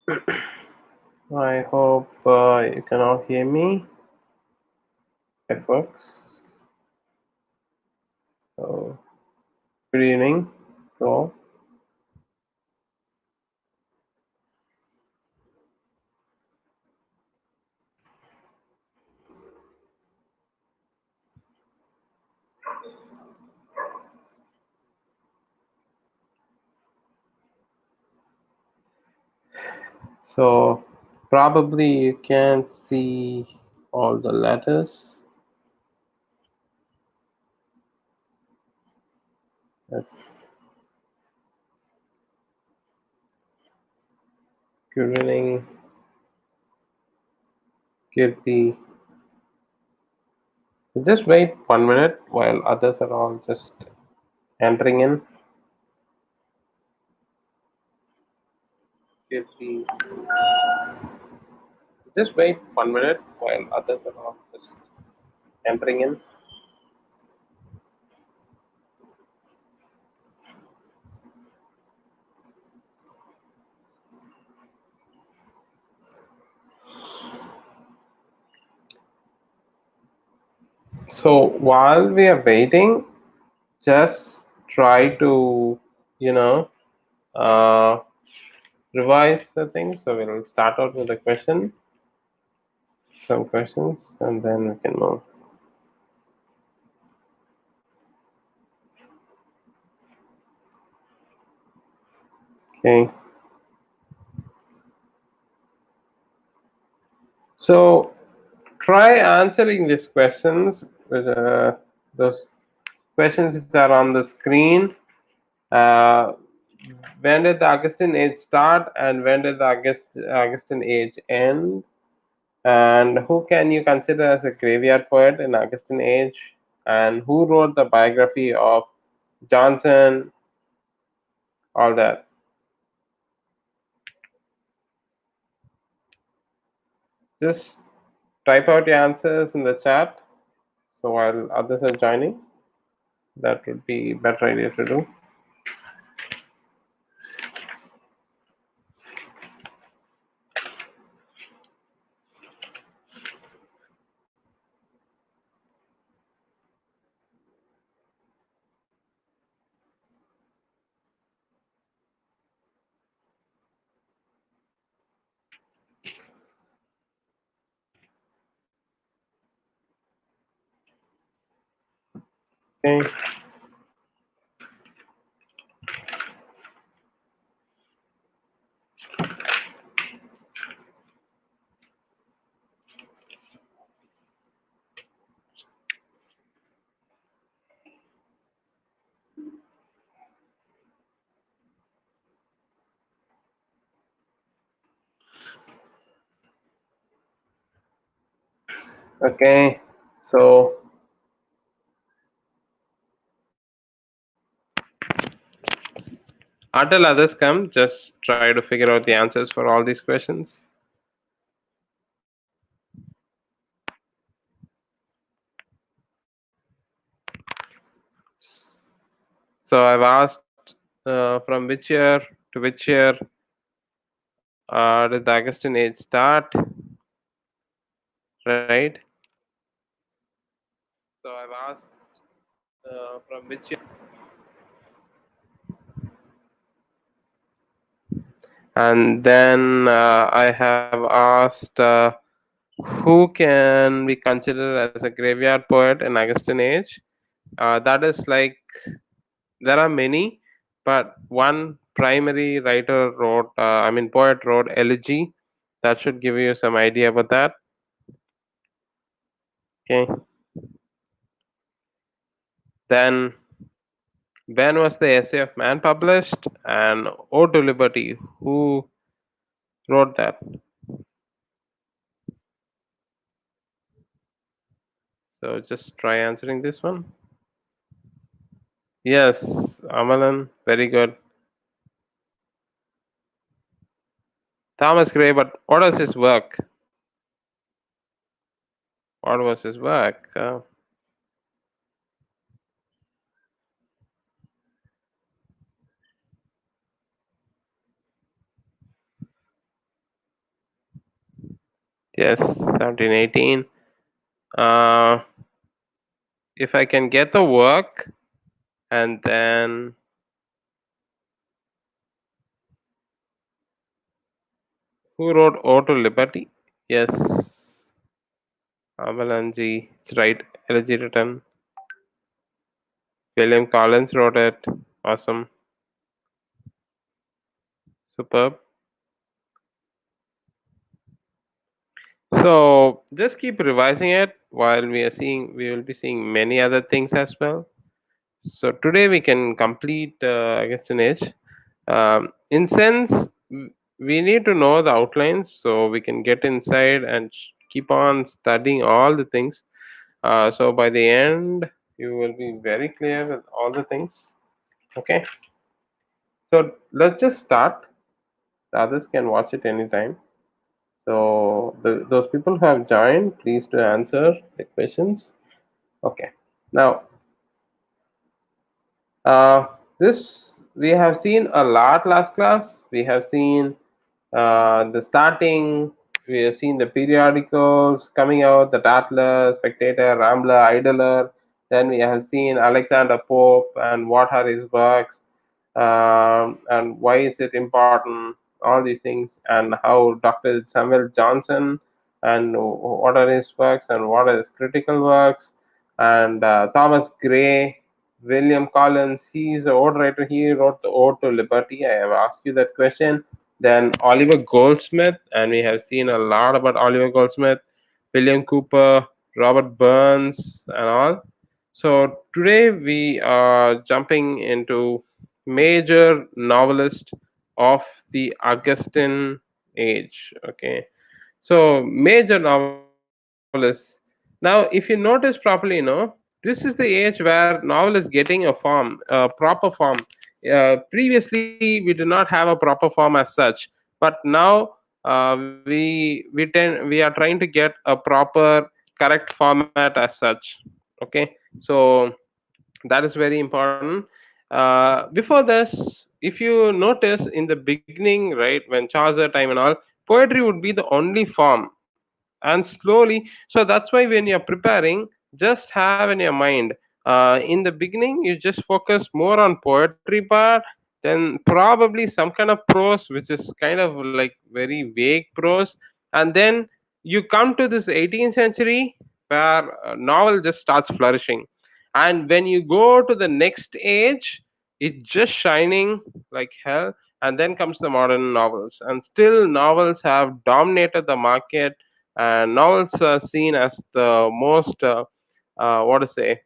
I hope you can all hear me. It works. So, good evening to all. So, probably you can see all the letters. Yes. Good evening, Kirti. Just wait 1 minute while others are all just entering in. Kirti. Just wait 1 minute while others are all just entering in. So while we are waiting, just try to, you know, uh, revise the thing. So we'll start out with a question, some questions, and then we can move. Okay. So try answering these questions with those questions which are on the screen. Uh, when did the Augustan age start, and when did the Augustan age end? And who can you consider as a graveyard poet in Augustan age? And who wrote the biography of Johnson? All that. Just type out your answers in the chat. So while others are joining, that would be a better idea to do. Okay. Okay. So until others come, just try to figure out the answers for all these questions. So I've asked from which year to which year did the Augustan age start? Right. So I've asked from which year, and then I have asked who can we consider as a graveyard poet in Augustan age. That is like there are many, but one primary writer wrote, poet wrote elegy. That should give you some idea about that. Okay. Then, when was the Essay of Man published? And Ode to Liberty, who wrote that? So just try answering this one. Yes, Amalan, very good. Thomas Gray, but what was his work? What was his work? Yes, 1718. Uh, if I can get the work, and then who wrote Ode to Liberty? Yes, Avalanche. It's right. Elegy written. William Collins wrote it. Awesome. Superb. So just keep revising it while we will be seeing many other things as well. So today we can complete Augustan Age. In sense, we need to know the outlines so we can get inside and keep on studying all the things. So by the end, you will be very clear with all the things. Okay. So let's just start. The others can watch it anytime. So those people who have joined, please to answer the questions. Okay. Now, uh, this we have seen a lot last class. We have seen the starting. We have seen the periodicals coming out, the Tatler, Spectator, Rambler, Idler. Then we have seen Alexander Pope and what are his works, and why is it important, all these things, and how Dr. Samuel Johnson and what are his works and what are his critical works, and Thomas Gray, William Collins, he's an ode writer, he wrote the Ode to Liberty. I have asked you that question. Then Oliver Goldsmith, and we have seen a lot about Oliver Goldsmith, William Cooper, Robert Burns, and all. So today we are jumping into major novelist of the Augustan age. Okay, so major novelists. Now, if you notice properly, this is the age where novel is getting a form, a proper form. Previously, we did not have a proper form as such, but now we are trying to get a proper, correct format as such. Okay, so that is very important. Before this, if you notice in the beginning, right, when Chaucer time and all, poetry would be the only form, and slowly, so that's why when you're preparing, just have in your mind, in the beginning you just focus more on poetry part, then probably some kind of prose which is kind of like very vague prose, and then you come to this 18th century where novel just starts flourishing, and when you go to the next age, it's just shining like hell, and then comes the modern novels, and still novels have dominated the market, and novels are seen as the most what to say,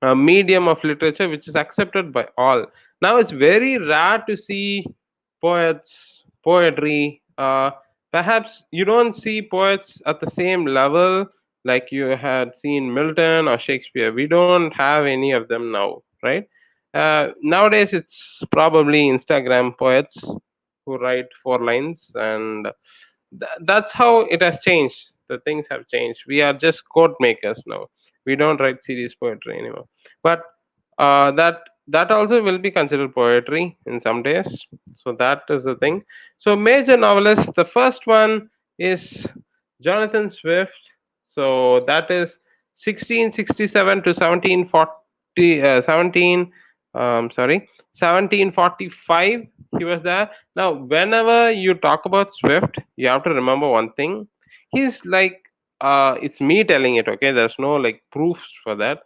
a medium of literature which is accepted by all. Now it's very rare to see poetry. Perhaps you don't see poets at the same level like you had seen Milton or Shakespeare. We don't have any of them now, right? Nowadays it's probably Instagram poets who write 4 lines, and that's how it has changed. The things have changed. We are just quote makers now. We don't write serious poetry anymore, but that also will be considered poetry in some days. So that is the thing. So major novelists, the first one is Jonathan Swift. So that is 1667 to 1740, 1745 he was there. Now whenever you talk about Swift, you have to remember one thing. He's like, it's me telling it, okay, there's no like proofs for that.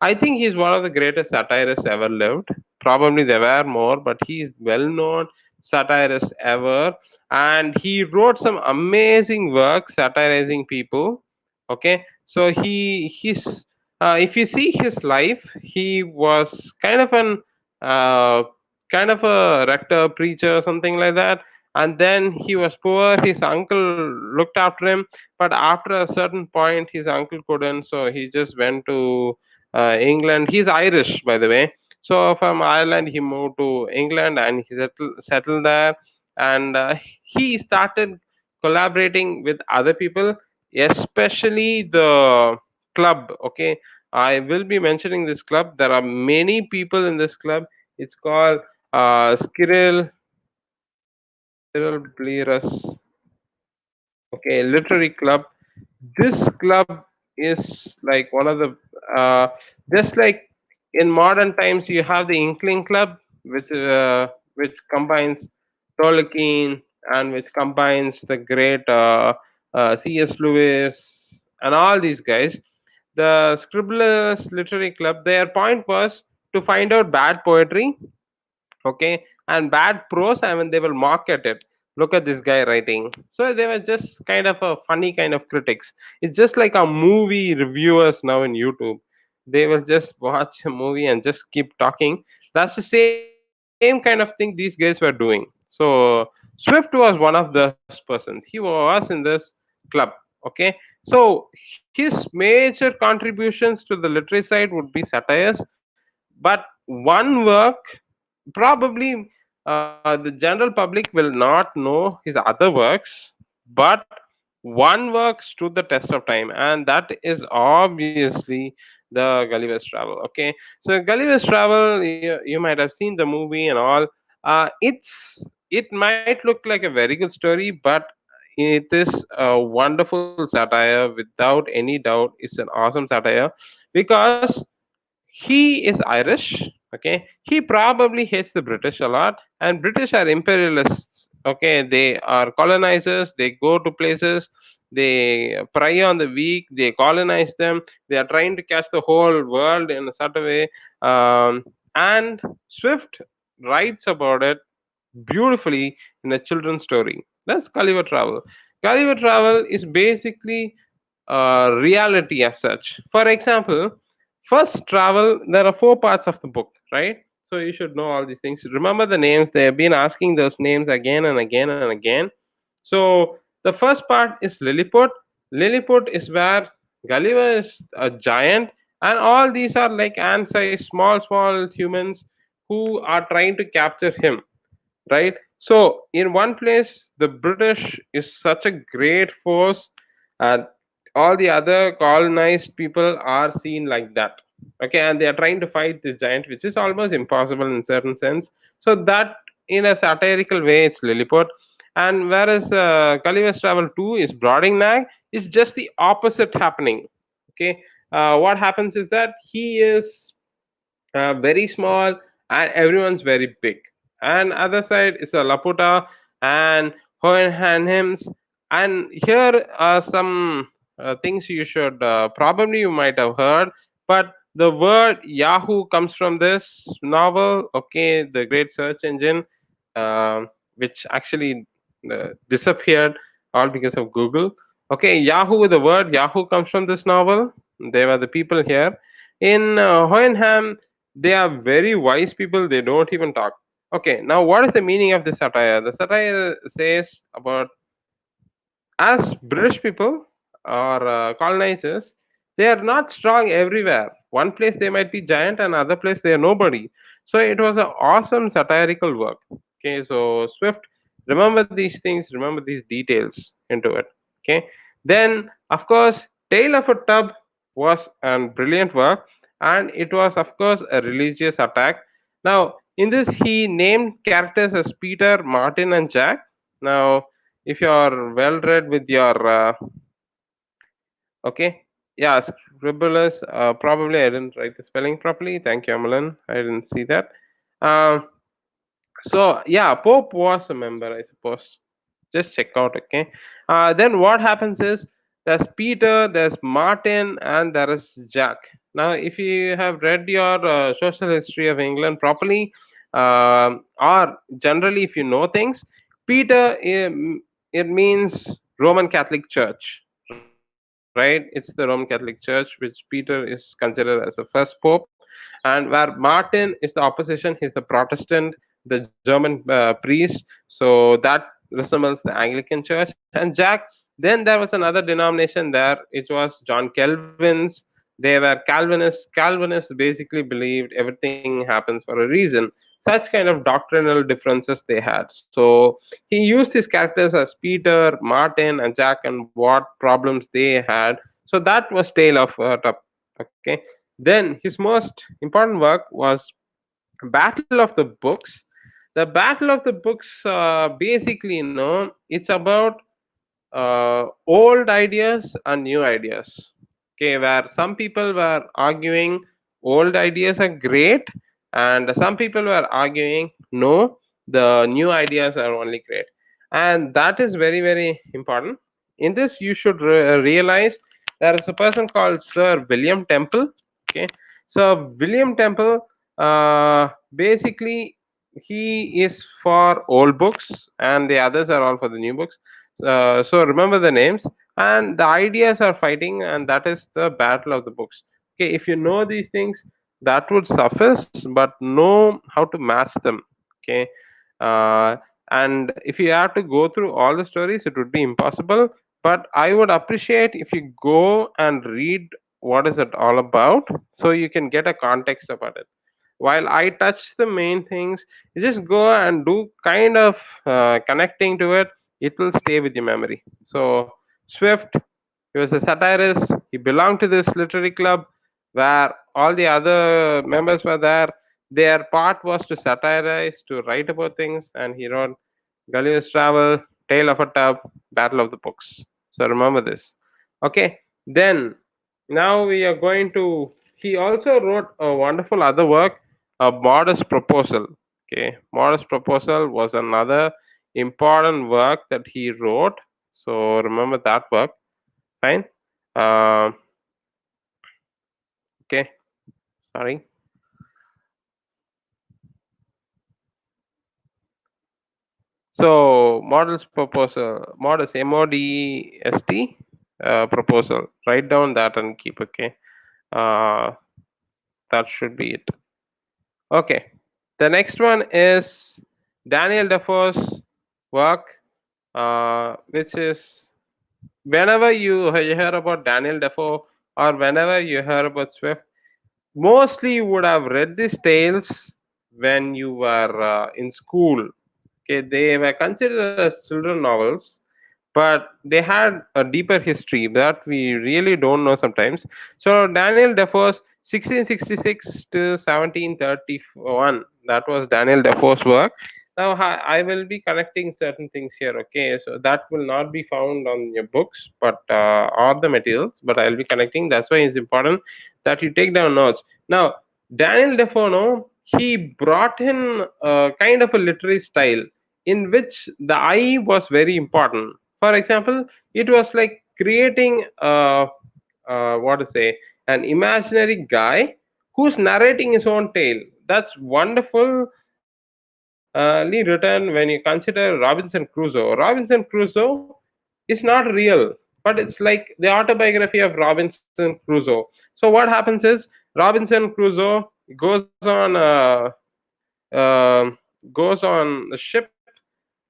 I think he's one of the greatest satirists ever lived. Probably there were more, but he's well known satirist ever, and he wrote some amazing works satirizing people. Okay, so he's if you see his life, he was uh, kind of a rector, preacher, something like that. And then he was poor. His uncle looked after him, but after a certain point, his uncle couldn't, so he just went to England. He's Irish, by the way. So from Ireland, he moved to England and he settled there. And he started collaborating with other people, especially the club. Okay, I will be mentioning this club. There are many people in this club. It's called Skiril Bleras. okay, literary club. This club is like one of the just like in modern times you have the Inkling Club, which combines Tolkien and which combines the great C.S. Lewis and all these guys. The Scribblers Literary Club, their point was to find out bad poetry, okay, and bad prose, and when they will mock at it, look at this guy writing. So they were just kind of a funny kind of critics. It's just like a movie reviewers now in YouTube. They will just watch a movie and just keep talking. That's the same kind of thing these guys were doing. So Swift was one of those persons. He was in this club, okay. So his major contributions to the literary side would be satires, but one work probably the general public will not know his other works, but one work stood the test of time, and that is obviously the Gulliver's Travel. Okay, so Gulliver's Travel, you might have seen the movie and all. It might look like a very good story, but it is a wonderful satire. Without any doubt, it's an awesome satire because he is Irish. Okay, he probably hates the British a lot, and British are imperialists. Okay, they are colonizers. They go to places, they prey on the weak, they colonize them. They are trying to catch the whole world in a certain way. And Swift writes about it beautifully in a children's story. That's Gulliver Travel. Gulliver Travel is basically reality as such. For example, first travel, there are four parts of the book, right? So you should know all these things. Remember the names. They have been asking those names again and again and again. So the first part is Lilliput. Lilliput is where Gulliver is a giant, and all these are like ant-sized, small humans who are trying to capture him, right? So in one place the British is such a great force, and all the other colonized people are seen like that, okay, and they are trying to fight this giant, which is almost impossible in certain sense. So that, in a satirical way, it's Lilliput. And whereas Gulliver's Travel 2 is Brobdingnag, is just the opposite happening. Okay, what happens is that he is very small and everyone's very big, and other side is a Laputa and Hohenheims. And here are some things you should probably you might have heard, but the word Yahoo comes from this novel, okay, the great search engine, which actually disappeared all because of Google. Okay, Yahoo, the word Yahoo comes from this novel. They were the people here in Hohenheim. They are very wise people. They don't even talk. Okay, now what is the meaning of this satire? The satire says about, as British people or colonizers, they are not strong everywhere. One place they might be giant, and other place they are nobody. So it was an awesome satirical work. Okay, so Swift, remember these things, remember these details into it. Okay, then of course, Tale of a Tub was a brilliant work, and it was of course a religious attack. Now in this, he named characters as Peter, Martin, and Jack. Now if you are well read with your okay, yeah, scribblers, probably I didn't write the spelling properly. Thank you, Amalan, I didn't see that. um, so yeah, Pope was a member, I suppose. Just check out, okay. Then what happens is, there's Peter, there's Martin, and there is Jack. Now if you have read your social history of England properly, or generally if you know things, Peter, it means Roman Catholic Church, right? It's the Roman Catholic Church, which Peter is considered as the first pope. And where Martin is the opposition, he's the Protestant, the German priest. So that resembles the Anglican Church. And Jack, then there was another denomination there. It was John Calvin's. They were Calvinists. Calvinists basically believed everything happens for a reason. Such kind of doctrinal differences they had. So he used his characters as Peter, Martin, and Jack, and what problems they had. So that was Tale of Tup. Okay. Then his most important work was Battle of the Books. The Battle of the Books, basically, it's about old ideas and new ideas. Okay, where some people were arguing old ideas are great, and some people were arguing no, the new ideas are only great, and that is very very important. In this, you should realize there is a person called Sir William Temple. Okay, so William Temple, basically, he is for old books, and the others are all for the new books. So remember the names, and the ideas are fighting, and that is the battle of the books. Okay, if you know these things, that would suffice, but know how to match them. Okay, uh, and if you have to go through all the stories, it would be impossible. But I would appreciate if you go and read what is it all about, so you can get a context about it. While I touch the main things, you just go and do kind of connecting to it. It will stay with your memory. So Swift, he was a satirist. He belonged to this literary club where all the other members were there. Their part was to satirize, to write about things, and he wrote Gulliver's Travel, Tale of a Tub, Battle of the Books. So remember this. Okay, then now we are going to. He also wrote a wonderful other work, A Modest Proposal. Okay, Modest Proposal was another important work that he wrote. So remember that work. Fine. Uh, okay, sorry. So models proposal, modest MODEST proposal. Write down that and keep. Okay. Uh, that should be it. Okay. The next one is Daniel Defoe's work, which is whenever you hear about Daniel Defoe or whenever you hear about Swift, mostly you would have read these tales when you were in school. Okay, they were considered as children novels, but they had a deeper history that we really don't know sometimes. So Daniel Defoe's 1666 to 1731, that was Daniel Defoe's work. Now I will be connecting certain things here. Okay, so that will not be found on your books, but or the materials, but I'll be connecting. That's why it's important that you take down notes. Now Daniel Defoe, no, he brought in a kind of a literary style in which the I was very important. For example, it was like creating what to say, an imaginary guy who's narrating his own tale. That's wonderfully written when you consider Robinson Crusoe. Robinson Crusoe is not real, but it's like the autobiography of Robinson Crusoe. So what happens is Robinson Crusoe uh, goes on a ship,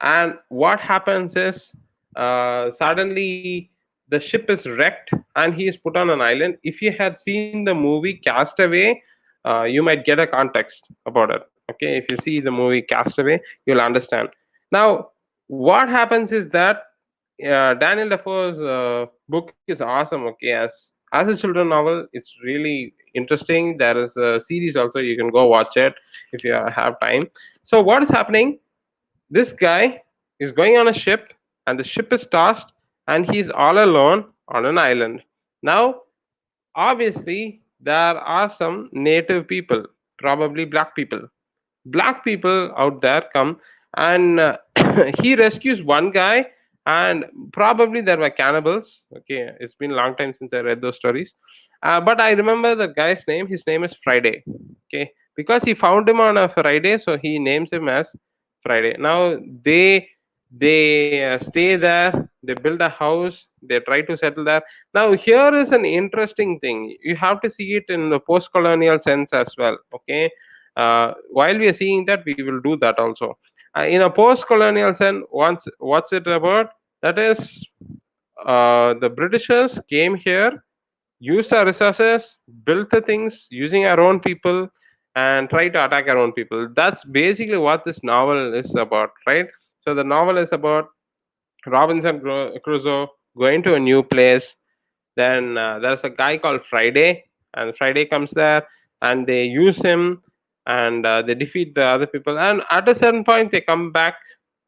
and what happens is suddenly the ship is wrecked and he is put on an island. If you had seen the movie Castaway, you might get a context about it. Okay, if you see the movie Castaway, you'll understand. Now what happens is that Daniel Defoe's book is awesome. Okay, as a children novel, it's really interesting. There is a series also, you can go watch it if you have time. So what is happening, this guy is going on a ship, and the ship is tossed, and he's all alone on an island. Now, obviously, there are some native people, probably black people. Black people out there come, and he rescues one guy, and probably there were cannibals. Okay, it's been a long time since I read those stories, but I remember the guy's name. His name is Friday. Okay, because he found him on a Friday, so he names him as Friday. Now they stay there. They build a house. They try to settle there. Now here is an interesting thing. You have to see it in the post-colonial sense as well. Okay, while we are seeing that, we will do that also. In a post-colonial sense, once what's it about? That is, the Britishers came here, used our resources, built the things using our own people, and try to attack our own people. That's basically what this novel is about, right? So the novel is about Crusoe going to a new place. Then there's a guy called Friday, and Friday comes there, and they use him, and they defeat the other people. And at a certain point, they come back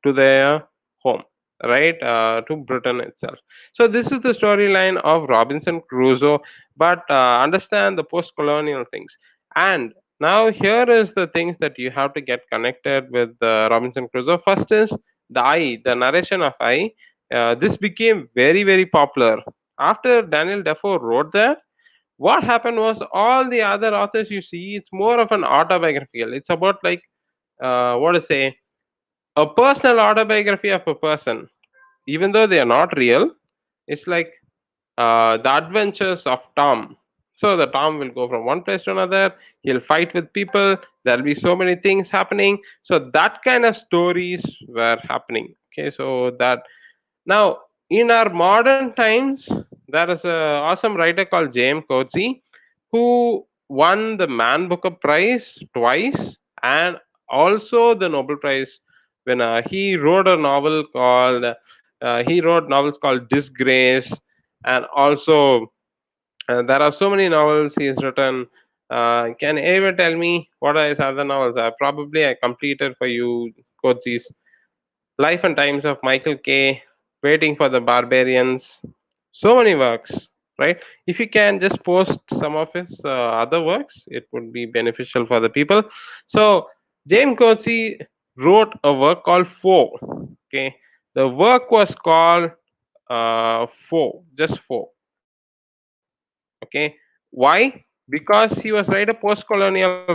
to their home. right, to Britain itself. So this is the storyline of Robinson Crusoe, but understand the post-colonial things. And now here is the things that you have to get connected with Robinson Crusoe. First is the narration of I. This became very very popular after Daniel Defoe wrote that. What happened was all the other authors you see, it's more of an autobiographical. It's about like what to say, a personal autobiography of a person, even though they are not real. It's like the adventures of Tom. So the Tom will go from one place to another. He'll fight with people. There'll be so many things happening. So that kind of stories were happening. Okay, so that now in our modern times, there is a awesome writer called James Coetzee who won the Man Booker Prize twice and also the Nobel Prize winner. He wrote a novel called he wrote novels called Disgrace, and also there are so many novels he's written. Can anyone tell me what are his other novels? Probably I completed for you Coetzee's Life and Times of Michael K. Waiting for the Barbarians. So many works, right? If you can just post some of his other works, it would be beneficial for the people. So James Coetzee wrote a work called Foe. Okay, the work was called Foe, just Foe. Okay, why? Because he was write a post-colonial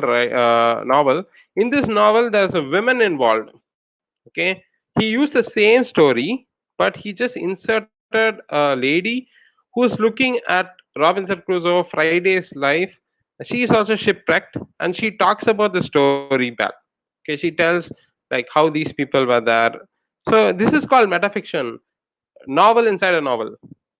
novel. In this novel, there's a women involved. Okay, he used the same story, but he just inserted a lady who's looking at Robinson Crusoe Friday's life. She is also shipwrecked, and she talks about the story back. Okay, she tells like how these people were there. So this is called metafiction, novel inside a novel.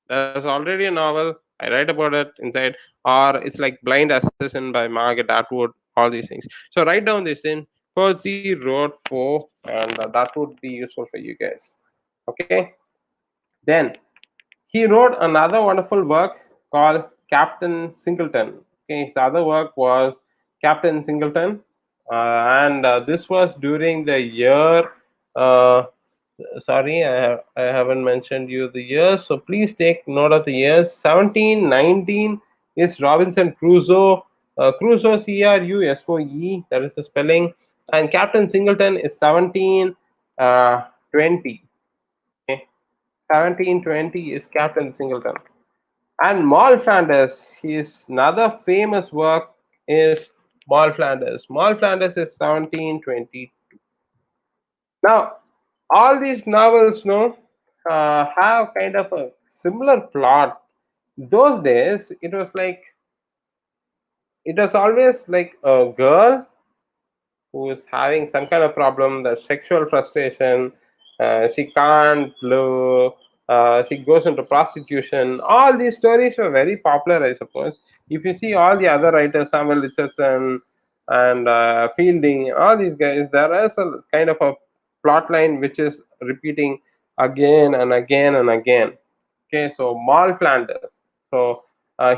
There's already a novel, I write about it inside, or it's like Blind Assassin by Margaret Atwood, all these things. So write down this in. Coetzee wrote Foe, and that would be useful for you guys. Okay, then he wrote another wonderful work called Captain Singleton. Okay, his other work was Captain Singleton, and this was during the year. Uh, Sorry, I haven't mentioned you the years, so please take note of the years. 1719 is Robinson Crusoe. Crusoe, Crusoe, that is the spelling. And Captain Singleton is 1720. Okay. 1720 is Captain Singleton. And Moll Flanders, his another famous work is Moll Flanders. Moll Flanders is 1720. Now, all these novels, no, have kind of a similar plot. Those days, it was always like a girl who is having some kind of problem, the sexual frustration. She can't live. She goes into prostitution. All these stories were very popular, I suppose. If you see all the other writers, Samuel Richardson and Fielding, all these guys, there is a kind of a plot line which is repeating again and again and again. Okay, so Mal Flanders. So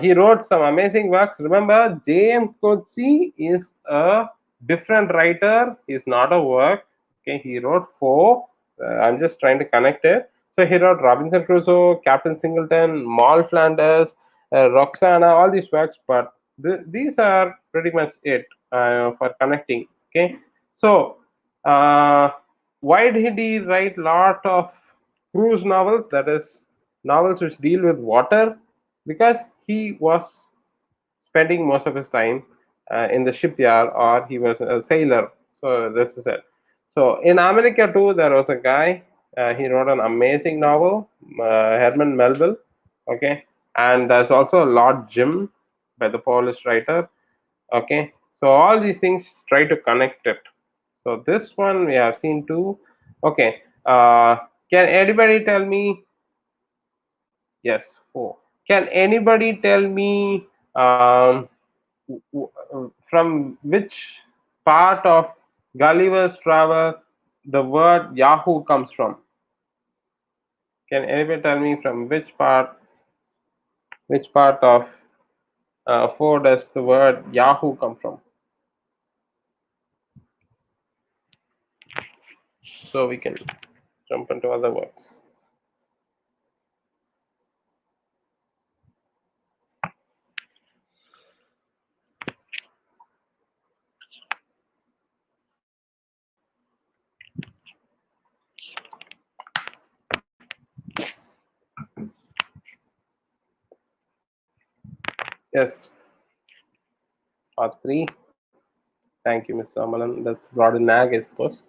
he wrote some amazing works. Remember, J.M. Coetzee is a different writer. He's not a work. Okay, he wrote four. I'm just trying to connect it. So he wrote Robinson Crusoe, Captain Singleton, Mal Flanders, Roxana, all these works. But these are pretty much it for connecting. Okay, so why did he write lot of cruise novels? That is novels which deal with water, because he was spending most of his time in the shipyard, or he was a sailor. So this is it. So in America too, there was a guy. He wrote an amazing novel, Herman Melville. Okay, and there's also Lord Jim by the Polish writer. Okay, so all these things try to connect it. So this one we have seen too. Okay, can anybody tell me? Yes, four. Can anybody tell me from which part of Gulliver's Travel the word Yahoo comes from? Can anybody tell me from which part of four does the word Yahoo come from? So we can jump into other works. Yes, part 3. Thank you, Mr. Amalan. That's Broadenag, I suppose.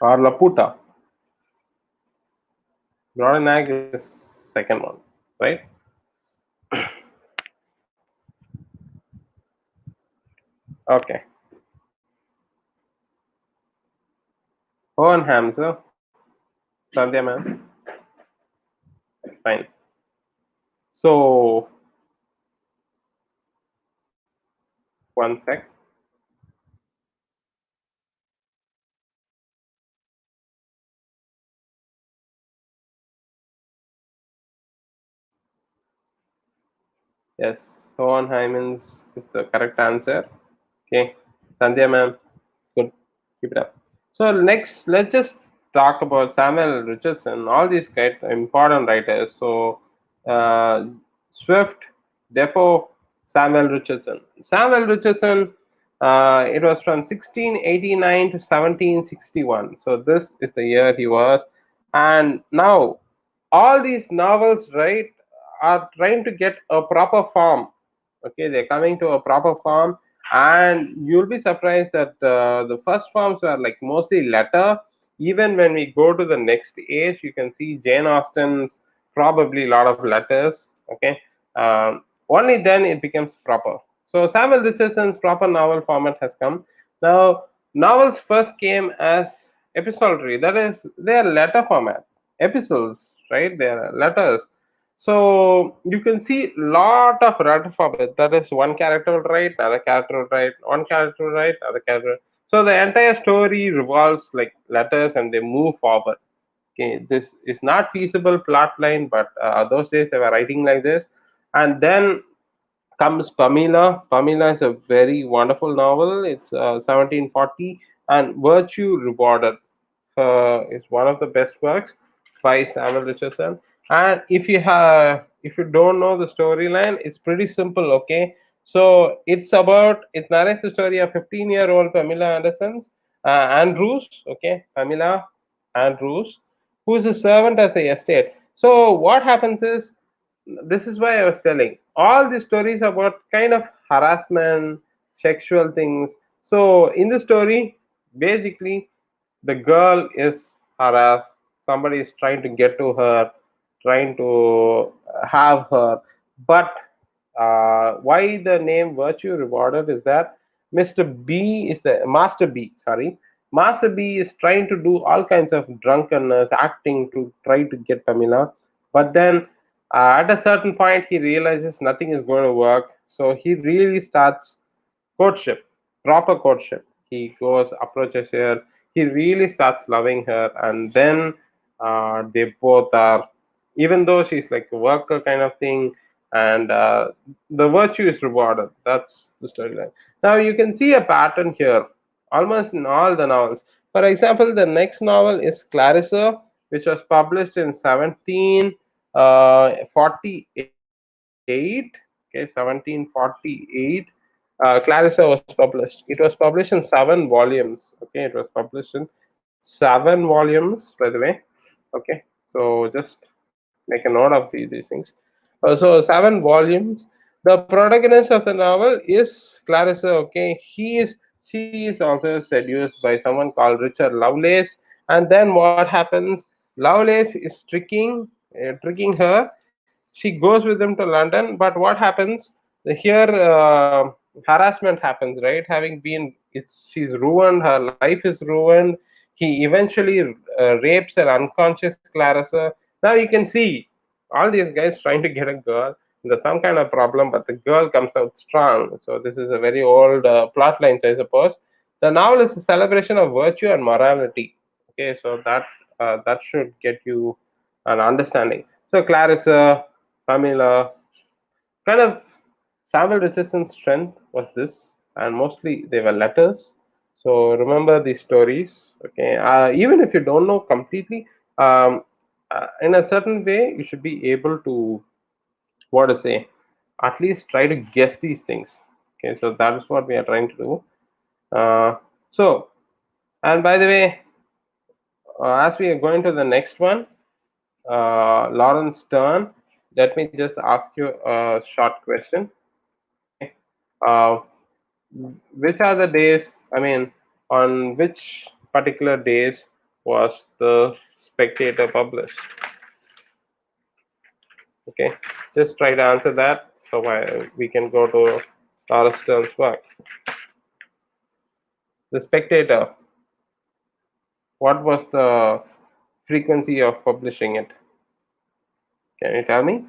Or Laputa. Broadenag is second one, right? Okay. Owen Hamza. Sandhya, ma'am. Fine. So, one sec. Yes, Hohenheimens is the correct answer. Okay, Sandhya ma'am, good, keep it up. So next, let's just talk about Samuel Richardson. All these guys are important writers. So Swift, Defoe, Samuel Richardson. Samuel Richardson, it was from 1689 to 1761. So this is the year he was, and now all these novels, right, are trying to get a proper form. Okay, they're coming to a proper form, and you'll be surprised that the first forms are like mostly letter. Even when we go to the next age, you can see Jane Austen's probably a lot of letters. Okay, only then it becomes proper. So Samuel Richardson's proper novel format has come. Now novels first came as epistolary, that is, they are letter format, epistles, right? They are letters. So you can see lot of letter format. That is, one character will write, another character will write, one character will write, other character. So the entire story revolves like letters, and they move forward. Okay, this is not feasible plot line, but those days they were writing like this. And then comes Pamela. Pamela is a very wonderful novel. It's 1740, and Virtue Rewarded is one of the best works by Samuel Richardson. And if you don't know the storyline, it's pretty simple. Okay, so it narrates the story of 15-year-old Pamela Andrews. Okay, Pamela Andrews, who is a servant at the estate. So what happens is, this is why I was telling all these stories about kind of harassment, sexual things. So in the story, basically, the girl is harassed. Somebody is trying to get to her, trying to have her. But why the name Virtue Rewarded is that Mr. B is the Master B. Sorry, Master B is trying to do all kinds of drunkenness, acting to try to get Pamela. But then at a certain point, he realizes nothing is going to work. So he really starts courtship, proper courtship. He goes, approaches her. He really starts loving her, and then they both are, even though she's like a worker kind of thing, and the virtue is rewarded. That's the storyline. Now you can see a pattern here, almost in all the novels. For example, the next novel is Clarissa, which was published in 1748. Okay, 1748. Clarissa was published. It was published in 7 volumes. Okay, it was published in 7 volumes, by the way. Okay, so just make a note of these things. So 7 volumes. The protagonist of the novel is Clarissa. Okay, she is also seduced by someone called Richard Lovelace, and then what happens? Lovelace is tricking her. She goes with him to London, but what happens here? Harassment happens, right? Having been, she's ruined. Her life is ruined. He eventually rapes an unconscious Clarissa. Now you can see all these guys trying to get a girl. There's some kind of problem, but the girl comes out strong. So this is a very old plot lines, I suppose. The novel is a celebration of virtue and morality. Okay, so that should get you an understanding. So Clarissa, Pamela, kind of Samuel Richardson's strength was this, and mostly they were letters. So remember these stories. Okay, even if you don't know completely, in a certain way, you should be able to, what to say, at least try to guess these things. Okay, so that is what we are trying to do. Uh, so, and by the way, as we are going to the next one, Lawrence Stern, let me just ask you a short question. Okay, uh, which are the days? I mean, on which particular days was the Spectator published? Okay, just try to answer that so we can go to Lawrence Stern's work. The Spectator, what was the frequency of publishing it? Can you tell me?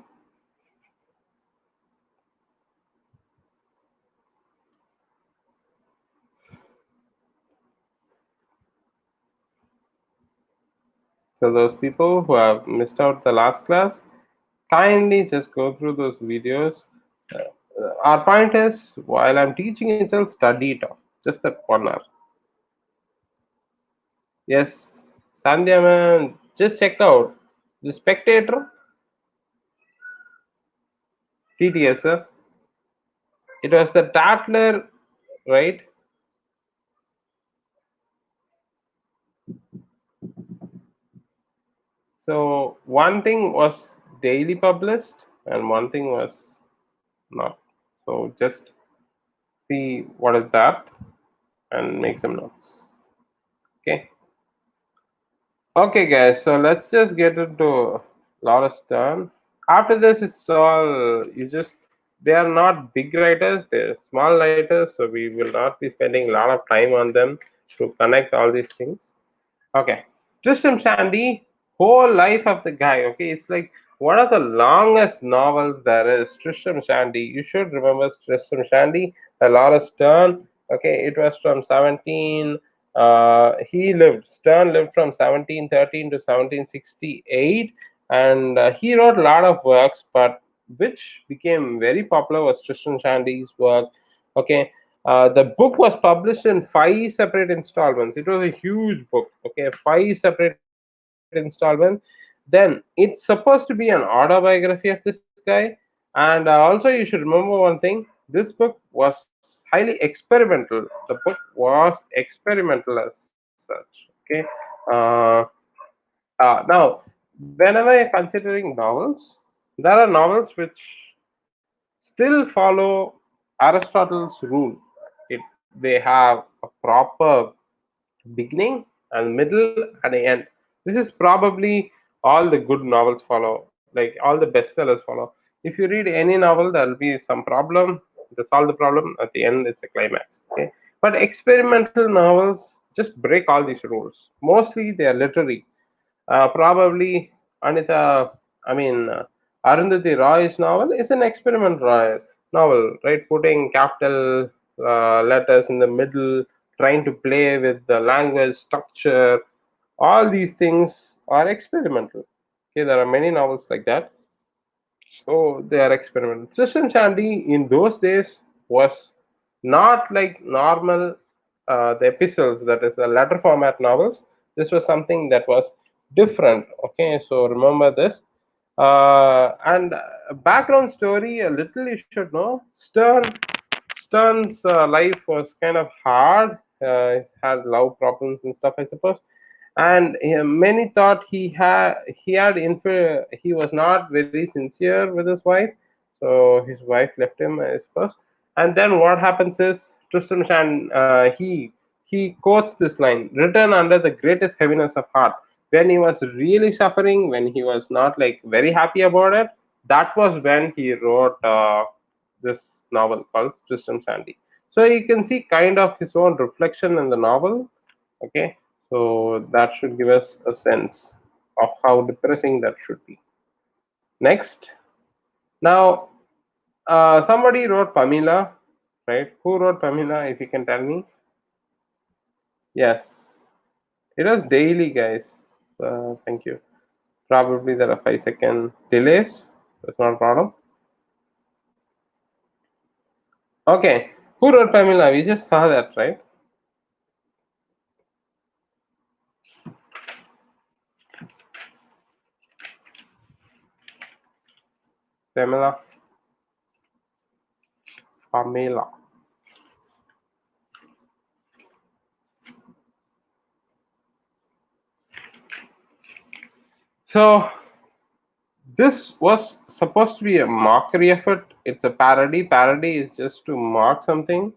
So those people who have missed out the last class, kindly just go through those videos. Our point is, while I'm teaching itself, study it off. Just that 1 hour. Yes, Sandhya man, just check out the Spectator, TTS, sir. It was the Tatler, right? So one thing was daily published and one thing was not. So just see what is that and make some notes. Okay. Okay, guys. So let's just get into Laura's turn. After this, it's all you just. They are not big writers; they're small writers. So we will not be spending a lot of time on them to connect all these things. Okay. Tristram Shandy, whole life of the guy. Okay, it's like one of the longest novels there is. Tristram Shandy. You should remember Tristram Shandy, Laura Stern. Okay, it was from 17. He lived. Stern lived from 1713 to 1768, and he wrote a lot of works, but which became very popular was Tristram Shandy's work. Okay, the book was published in 5 separate installments. It was a huge book. Okay, 5 separate installments. Then it's supposed to be an autobiography of this guy. And also, you should remember one thing. This book was highly experimental. The book was experimental as such. Okay. Uh, Now, whenever you're considering novels, there are novels which still follow Aristotle's rule. They have a proper beginning and middle and end. This is probably all the good novels follow, like all the bestsellers follow. If you read any novel, there will be some problem. To solve the problem at the end, it's a climax. Okay, but experimental novels just break all these rules. Mostly they are literary. Probably Anita, I mean, Arundhati Roy's novel is an experiment novel, right? Putting capital letters in the middle, trying to play with the language structure. All these things are experimental. Okay, there are many novels like that. So they are experimental. Tristan Shandy in those days was not like normal the epistles, that is the letter format novels. This was something that was different. Okay, so remember this. And background story a little you should know. Stern's life was kind of hard. He had love problems and stuff, I suppose, and many thought he was not very sincere with his wife, so his wife left him, I suppose. And then what happens is Tristram Shandy, he quotes this line, written under the greatest heaviness of heart, when he was really suffering, when he was not like very happy about it. That was when he wrote this novel called Tristram Shandy. So you can see kind of his own reflection in the novel. Okay, so that should give us a sense of how depressing that should be. Next, now somebody wrote Pamela, right? Who wrote Pamela? If you can tell me. Yes, it was daily, guys. Thank you. Probably there are 5 second delays. That's not a problem. Okay, who wrote Pamela? We just saw that, right? Pamela. Pamela. So this was supposed to be a mockery effort. It's a parody. Parody is just to mock something.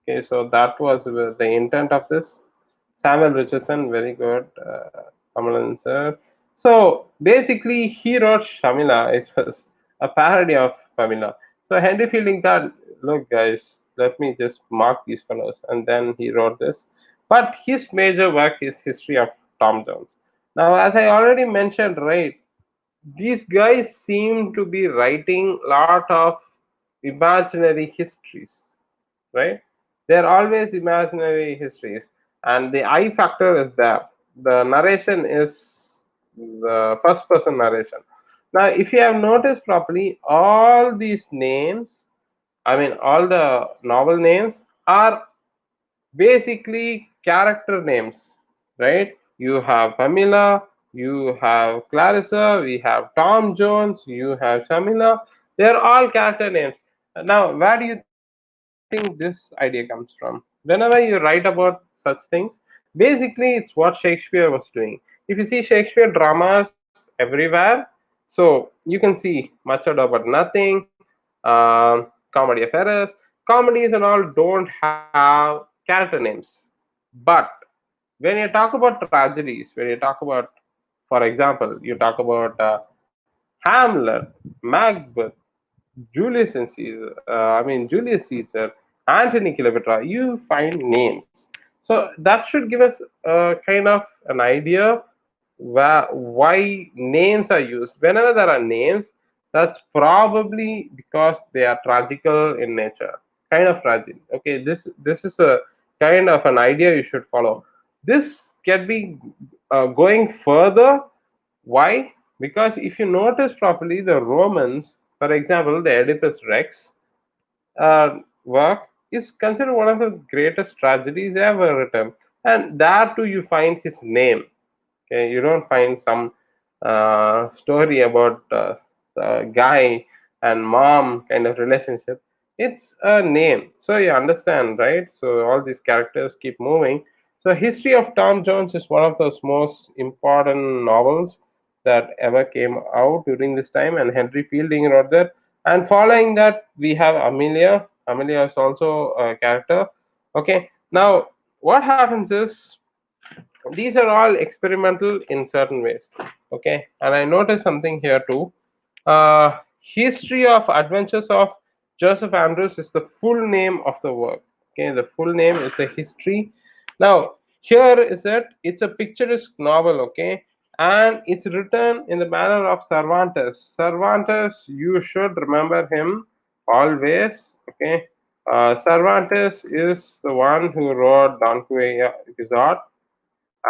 Okay, so that was the intent of this. Samuel Richardson, very good. Kamalan sir. So basically, he wrote Shamila. It was a parody of Pamela. So Henry Fielding thought, look, guys, let me just mock these fellows. And then he wrote this. But his major work is History of Tom Jones. Now, as I already mentioned, right, these guys seem to be writing a lot of imaginary histories, right? They're always imaginary histories, and the I factor is there. The narration is the first person narration. Now, if you have noticed properly, all these names, I mean, all the novel names are basically character names, right? You have Pamela, you have Clarissa, we have Tom Jones, you have Shamila. They're all character names. Now, where do you think this idea comes from? Whenever you write about such things, basically it's what Shakespeare was doing. If you see Shakespeare dramas everywhere, so you can see Much Ado About Nothing, Comedy of Errors. Comedies and all don't have character names. But when you talk about tragedies, when you talk about, for example, you talk about Hamlet, Macbeth, Julius Caesar, Antony Cleopatra, you find names. So that should give us kind of an idea why names are used. Whenever there are names, that's probably because they are tragical in nature, kind of tragic. Okay, this is a kind of an idea you should follow. This can be going further. Why? Because if you notice properly, the Romans, for example, the Oedipus Rex work is considered one of the greatest tragedies ever written, and there too you find his name. Okay, you don't find some story about guy and mom kind of relationship. It's a name, so you understand, right? So all these characters keep moving. So History of Tom Jones is one of those most important novels that ever came out during this time, and Henry Fielding wrote that. And following that, we have Amelia. Amelia is also a character. Okay, now what happens is these are all experimental in certain ways. Okay, and I noticed something here too. History of Adventures of Joseph Andrews is the full name of the work. Okay, the full name is the history. Now here is it, it's a picturesque novel. Okay, and it's written in the manner of Cervantes. Cervantes, you should remember him always. Okay, Cervantes is the one who wrote Don Quixote,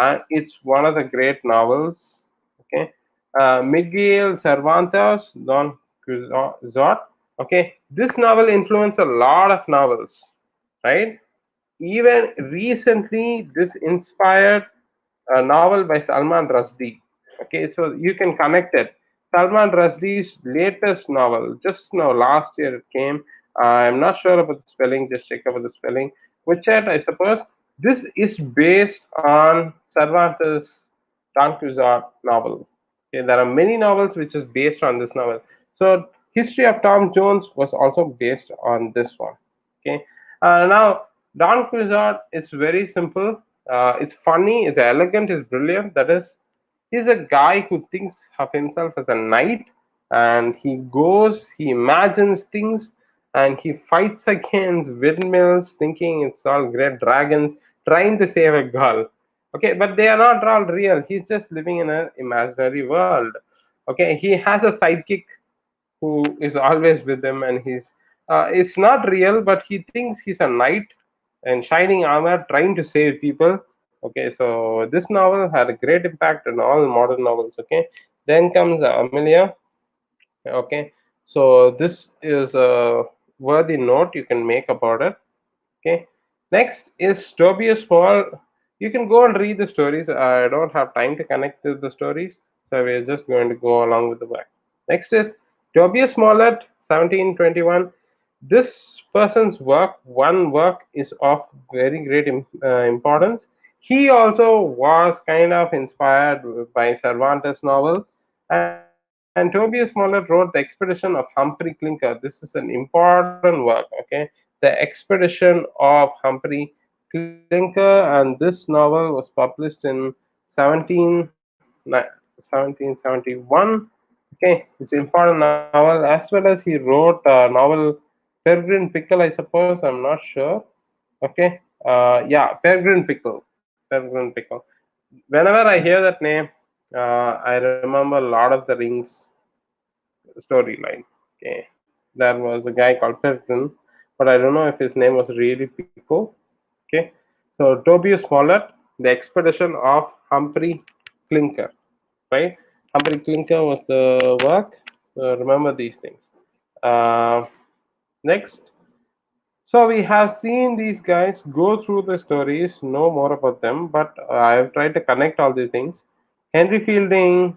and it's one of the great novels. Okay, Miguel Cervantes, Don Quixote. Okay, this novel influenced a lot of novels, right? Even recently, this inspired a novel by Salman Rushdie. Okay, so you can connect it. Salman Rushdie's latest novel, just now last year it came. I'm not sure about the spelling. Just check about the spelling. Quixote, I suppose. This is based on Cervantes' Don Quixote novel. Okay, there are many novels which is based on this novel. So, History of Tom Jones was also based on this one. Okay, now Don Quixote is very simple. It's funny, it's elegant, it's brilliant. That is, he's a guy who thinks of himself as a knight, and he goes, he imagines things, and he fights against windmills, thinking it's all great dragons, trying to save a girl. Okay, but they are not all real. He's just living in an imaginary world. Okay, he has a sidekick who is always with him, and he's it's not real, but he thinks he's a knight in shining armor trying to save people. Okay, so this novel had a great impact on all modern novels. Okay, then comes Amelia. Okay, so this is a worthy note you can make about it. Okay, next is Toby Small. You can go and read the stories. I don't have time to connect to the stories, so we're just going to go along with the back. Next is Toby Smallett, 1721. This person's one work is of very great importance. He also was kind of inspired by Cervantes' novel, and Toby Smollett wrote The Expedition of Humphrey Clinker. This is an important work, okay? The Expedition of Humphrey Clinker, and this novel was published in 1771. Okay, it's an important novel, as well as he wrote a novel Peregrine Pickle, I suppose. I'm not sure. Okay, yeah, Peregrine Pickle. Peregrine Pickle. Whenever I hear that name, I remember Lord of the Rings storyline. Okay, there was a guy called Peregrine, but I don't know if his name was really Pickle. Okay, so Toby Smollett, The Expedition of Humphrey Clinker. Right, Humphrey Clinker was the work. So remember these things. Next, so we have seen these guys go through the stories, know more about them, but I have tried to connect all these things. Henry Fielding,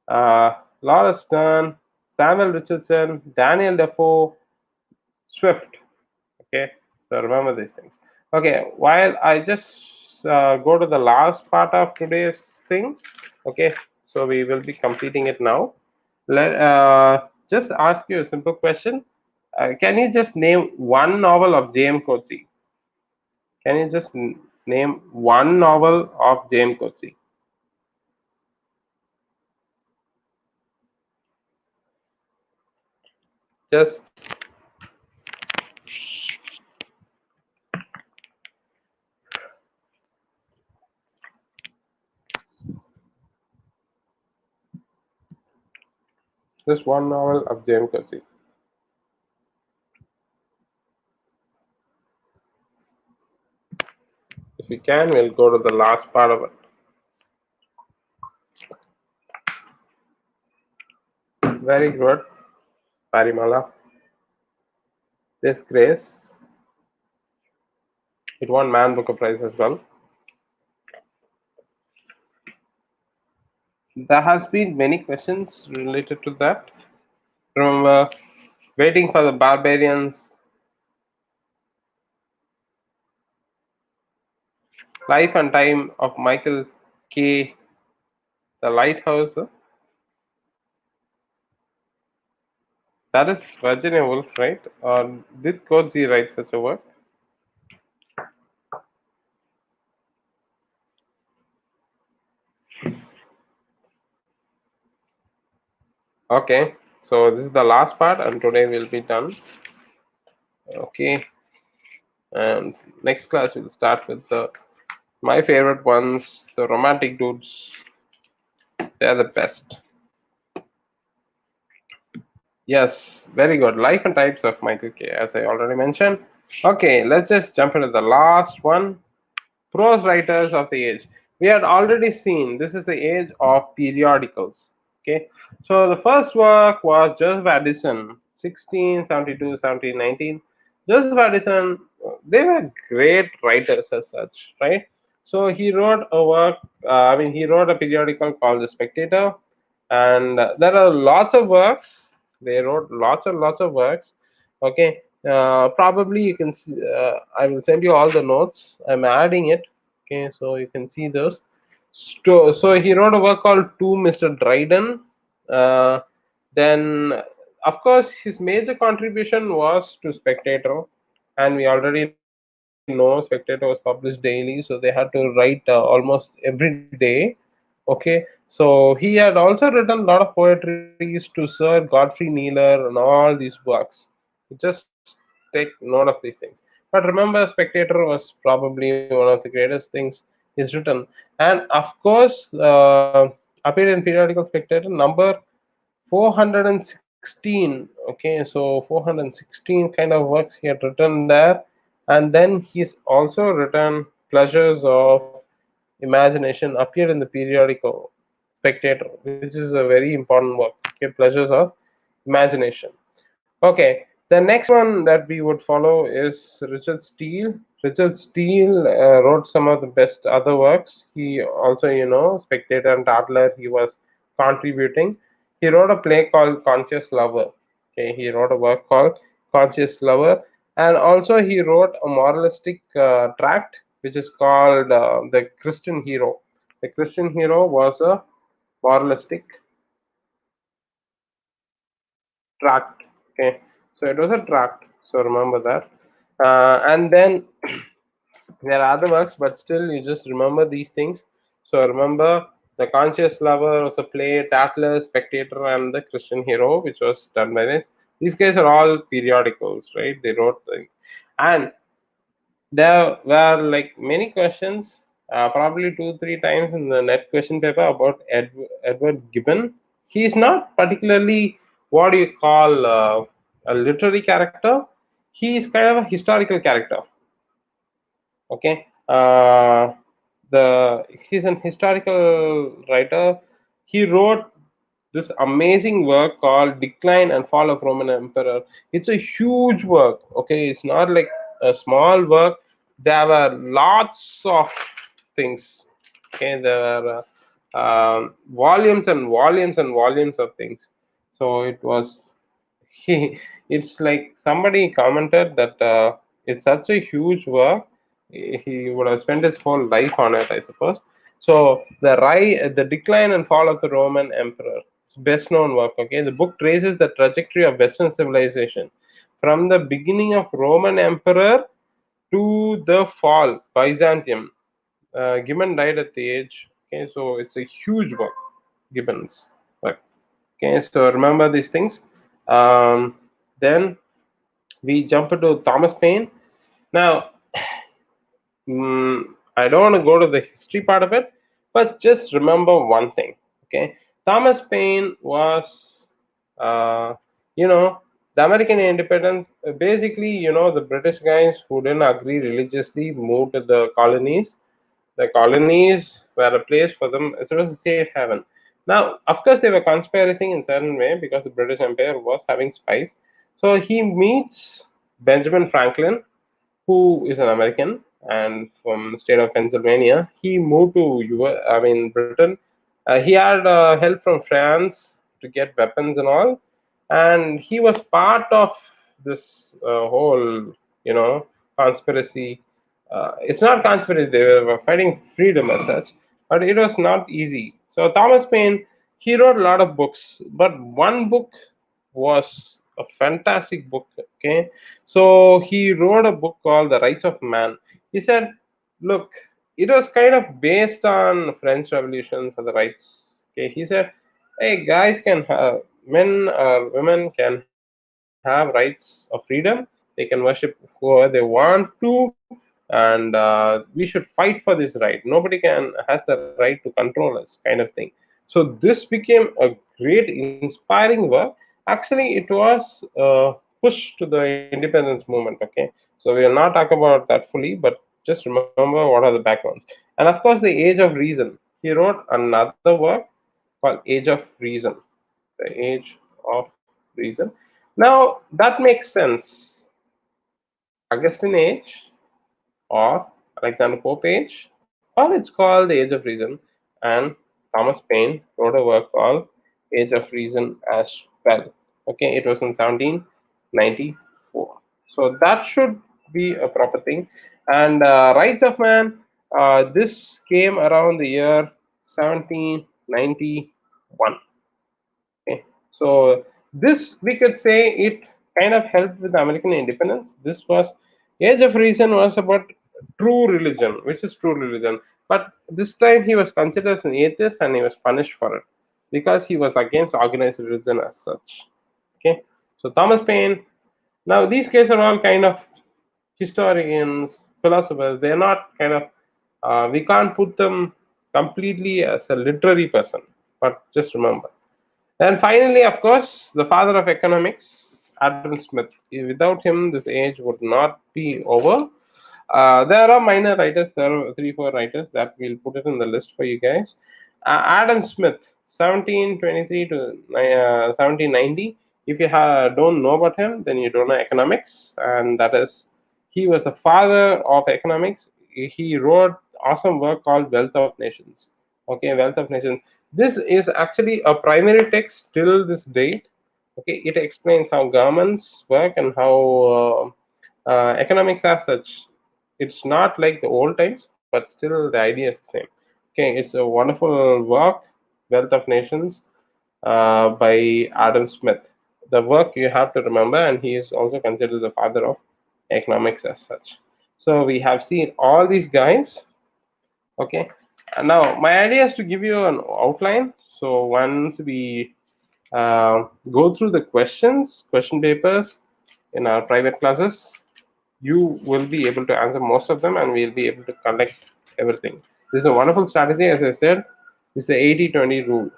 Augustan, Samuel Richardson, Daniel Defoe, Swift. Okay, so remember these things. Okay, while I just go to the last part of today's thing. Okay, so we will be completing it now. Let just ask you a simple question. Can you just name one novel of J.M. Coetzee? Can you just name one novel of J.M. Coetzee? Just one novel of J.M. Coetzee. If you can, we'll go to the last part of it. Very good, Parimala. This Grace. It won Man Booker Prize as well. There has been many questions related to that. Remember, Waiting for the Barbarians, Life and Time of Michael K. The Lighthouse. That is Virginia Woolf, right? Or did Coetzee write such a work? Okay, so this is the last part, and today we'll be done. Okay, and next class we'll start with my favorite ones, the romantic dudes. They're the best. Yes, very good. Life and Types of Michael K. As I already mentioned. Okay, let's just jump into the last one. Prose writers of the age. We had already seen this is the age of periodicals. Okay, so the first work was Joseph Addison, 1672, 1719. Joseph Addison, they were great writers as such, right? So he wrote a work. He wrote a periodical called The Spectator, and there are lots of works. They wrote lots and lots of works. Okay, probably you can see, I will send you all the notes. I'm adding it. Okay, so you can see those. So he wrote a work called To Mr. Dryden. uh, then of course his major contribution was to Spectator, and we already know Spectator was published daily, so they had to write almost every day. Okay, so he had also written a lot of poetries to Sir Godfrey Kneeler and all these works. Just take note of these things. But remember, Spectator was probably one of the greatest things he's written. And of course, appeared in periodical Spectator number 416. Okay, so 416 kind of works he had written there. And then he's also written Pleasures of Imagination, appeared in the periodical Spectator, which is a very important work. Okay, Pleasures of Imagination. Okay, the next one that we would follow is Richard Steele. Richard Steele wrote some of the best other works. He also, Spectator and Tatler, he was contributing. he wrote a play called Conscious Lover. Okay, he wrote a work called Conscious Lover, and also he wrote a moralistic tract which is called The Christian Hero. The Christian Hero was a moralistic tract. Okay, so it was a tract. So remember that. And then there are other works, but still you just remember these things. So remember, The Conscious Lover was a play, Tatler, Spectator, and The Christian Hero, which was done by this. These guys are all periodicals, right? They wrote and there were like many questions, probably 2 3 times in the net question paper about Edward Gibbon. He is not particularly what do you call a literary character. He is kind of a historical character. Okay, he's an historical writer. He wrote this amazing work called Decline and Fall of Roman Emperor. It's a huge work. Okay, it's not like a small work. There were lots of things. Okay, there were volumes and volumes and volumes of things. So it was he. It's like somebody commented that it's such a huge work. He would have spent his whole life on it, I suppose. So the decline and fall of the Roman emperor, it's best known work. Okay, the book traces the trajectory of Western civilization from the beginning of Roman emperor to the fall Byzantium. Gibbon died at the age. Okay, so it's a huge work, Gibbon's work. Okay, so remember these things. Then we jump into Thomas Paine. Now, I don't want to go to the history part of it, but just remember one thing. Okay, Thomas Paine was, uh, you know, the American independence. Basically, the British guys who didn't agree religiously moved to the colonies. The colonies were a place for them. It was a safe haven. Now, of course, they were conspiring in certain way because the British Empire was having spies. So he meets Benjamin Franklin, who is an American and from the state of Pennsylvania. He moved to Britain. He had help from France to get weapons and all, and he was part of this whole, conspiracy. It's not conspiracy; they were fighting freedom as such, but it was not easy. So Thomas Paine, he wrote a lot of books, but one book was a fantastic book. Okay, so he wrote a book called The Rights of Man. He said, look, it was kind of based on French Revolution for the rights. Okay, he said, hey, guys can have, men or women can have rights of freedom. They can worship whoever they want to, and we should fight for this right. Nobody has the right to control us, kind of thing. So this became a great inspiring work. Actually, it was push to the independence movement. Okay, so we will not talk about that fully, but just remember what are the backgrounds. And of course, the Age of Reason. He wrote another work called Age of Reason. The Age of Reason. Now that makes sense. Augustan Age or Alexander Pope Age, or it's called the Age of Reason. And Thomas Paine wrote a work called Age of Reason as well. Okay, it was in 1794. So that should be a proper thing. And Rights of Man, this came around the year 1791. Okay, so this we could say it kind of helped with American independence. This was Age of Reason was about true religion, which is true religion. But this time he was considered as an atheist and he was punished for it because he was against organized religion as such. Okay, so Thomas Paine. Now these guys are all kind of historians, philosophers. They are not kind of. We can't put them completely as a literary person. But just remember. And finally, of course, the father of economics, Adam Smith. Without him, this age would not be over. There are minor writers, there are 3 4 writers that we'll put it in the list for you guys. Adam Smith, 1723 to 1790. If you don't know about him, then you don't know economics, and that is, he was the father of economics. He wrote awesome work called Wealth of Nations. Okay, Wealth of Nations. This is actually a primary text till this date. Okay, it explains how governments work and how economics as such. It's not like the old times, but still the idea is the same. Okay, it's a wonderful work, Wealth of Nations, by Adam Smith. The work you have to remember, and he is also considered the father of economics as such. So we have seen all these guys. Okay, and now my idea is to give you an outline. So once we go through the question papers in our private classes, you will be able to answer most of them, and we'll be able to collect everything. This is a wonderful strategy. As I said, this is the 80-20 rule.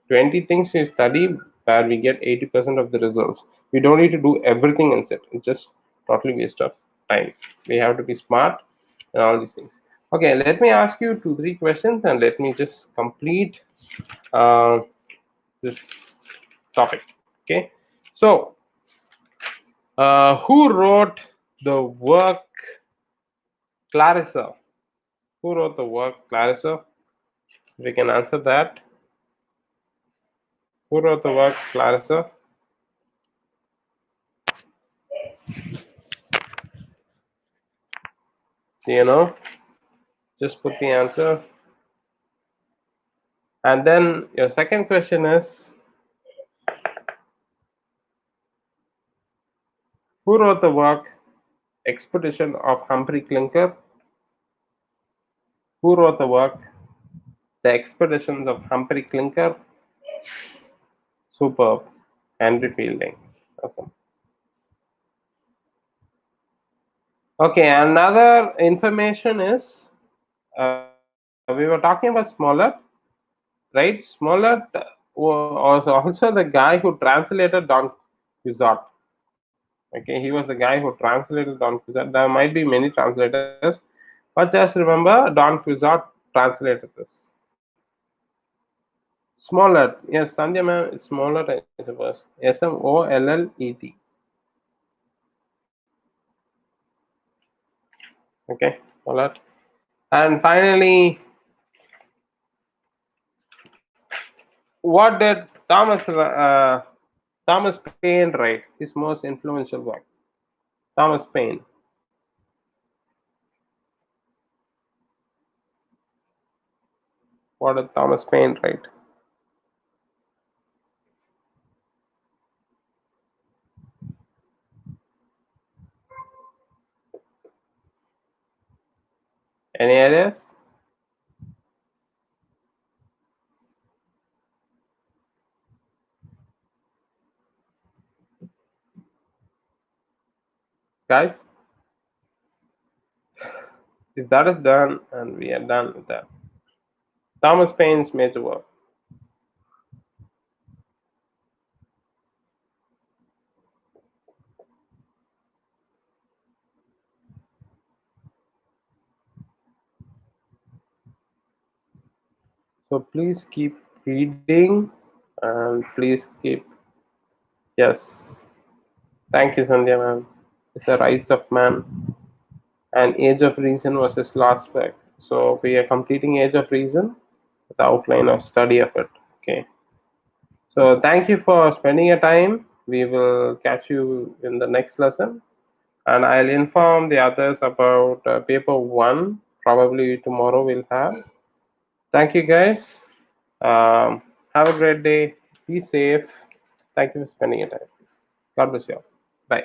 20 things you study where we get 80% of the results. We don't need to do everything in set. It's just totally waste of time. We have to be smart and all these things. Okay, let me ask you 2-3 questions, and let me just complete this topic. Okay, so who wrote the work Clarissa? Who wrote the work Clarissa? We can answer that. Who wrote the work Clarissa? Do you know? Just put the answer. And then your second question is, who wrote the work Expedition of Humphrey Clinker? Who wrote the work The Expeditions of Humphrey Clinker? Superb. Henry Fielding. Awesome. Okay, another information is, we were talking about Smollett, right? Smollett was also the guy who translated Don Quixote. Okay, he was the guy who translated Don Quixote. There might be many translators, but just remember Don Quixote translated this. Smollett, yes, Sandhya ma'am, it's Smollett, I suppose. Smollet. Okay, Smollett. And finally, what did Thomas Paine write? His most influential work. Thomas Paine. What did Thomas Paine write? Any ideas? Guys? If that is done, and we are done with that. Thomas Paine's major work. So please keep reading, and please keep. Yes. Thank you, Sandhya ma'am. It's the Rise of Man, and Age of Reason was his last work. So we are completing Age of Reason, the outline of study of it. Okay. So thank you for spending your time. We will catch you in the next lesson, and I'll inform the others about paper 1. Probably tomorrow we'll have. Thank you, guys. Have a great day. Be safe. Thank you for spending your time. God bless you all. Bye.